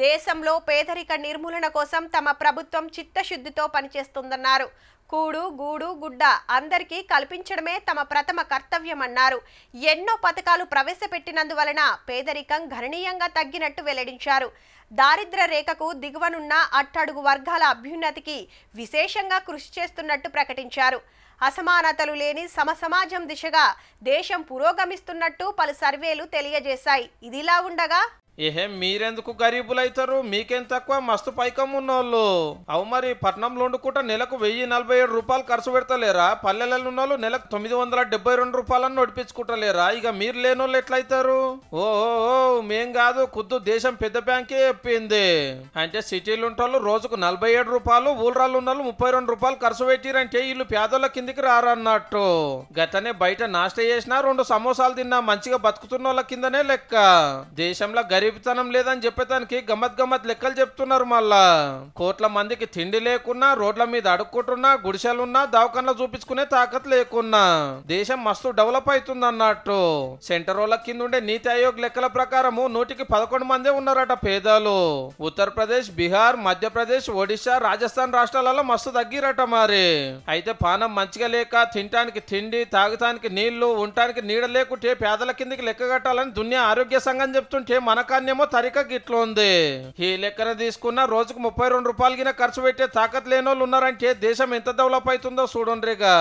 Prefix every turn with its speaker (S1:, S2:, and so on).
S1: దేశంలో పేదరిక నిర్మూలన కోసం తమ ప్రభుత్వం చిత్తశుద్ధితో పనిచేస్తుందన్నారు. కూడు గూడు గుడ్డ అందరికీ కల్పించడమే తమ ప్రథమ కర్తవ్యమన్నారు. ఎన్నో పథకాలు ప్రవేశపెట్టినందువలన పేదరికం గణనీయంగా తగ్గినట్టు వెల్లడించారు. దారిద్ర్య రేఖకు దిగువనున్న అట్టడుగు వర్గాల అభ్యున్నతికి విశేషంగా కృషి చేస్తున్నట్టు ప్రకటించారు. అసమానతలు లేని సమసమాజం దిశగా దేశం పురోగమిస్తున్నట్టు పలు సర్వేలు తెలియజేశాయి. ఇదిలా ఉండగా
S2: మీరెందుకు గరీబులైతారు? మీకేం తక్కువ, మస్తు పైకం ఉన్నోళ్ళు. అవు మరి పట్నంలో ఉండుకుంటా నెలకు 1047 రూపాయలు ఖర్చు పెడతలేరా? పల్లెలలో ఉన్నోళ్ళు నెలకు 972 రూపాయలని నడిపించుకుంటలేరా? ఇక మీరు లేనోళ్ళు ఎట్లయితారు? ఓ మేం కాదు, ఖుద్దు దేశం పెద్ద బ్యాంకే చెప్పింది. అంటే సిటీలు ఉంటోళ్ళు రోజుకు 47 రూపాయలు, ఊళ్ళలో ఉన్నోళ్ళు 32 రూపాయలు ఖర్చు పెట్టిరంటే వీళ్ళు పేదోళ్ళ కిందికి రారన్నట్టు. గతనే బయట నాష్ట చేసినా 2 సమోసాలు తిన్నా మంచిగా బతుకుతున్న వాళ్ళ కిందనే లెక్క. దేశంలో గరీబితనం లేదని చెప్పేదానికి గమ్మత్ లెక్కలు చెప్తున్నారు. మళ్ళా కోట్ల మందికి తిండి లేకున్నా, రోడ్ల మీద అడుక్కుంటున్నా, గుడిసెలున్నా, దవాఖానలో చూపించుకునే తాకత్ లేకున్నా దేశం మస్తు డెవలప్ అవుతుంది అన్నట్టు. సెంటర్ వాళ్ళ కింద ఉండే నీతి ఆయోగ్ లెక్కల ప్రకారము 100కి 11 మందే ఉన్నారట పేదలు. ఉత్తరప్రదేశ్, బీహార్, మధ్యప్రదేశ్, ఒడిశా, రాజస్థాన్ రాష్ట్రాలలో మస్తు తగ్గిరట. మరి అయితే పానం మంచిగా లేక తినటానికి తిండి, తాగటానికి నీళ్లు, ఉండటానికి నీడ లేకుంటే పేదల కిందికి లెక్క కట్టాలని దునియా ఆరోగ్య సంఘం చెప్తుంటే మనకాన్నేమో తరిక గిట్ల ఉంది. ఈ లెక్కన తీసుకున్న రోజుకు 32 రూపాయలు గిన ఖర్చు పెట్టే తాకత్ లేనోళ్ళు ఉన్నారంటే దేశం ఎంత డెవలప్ అవుతుందో చూడండిగా.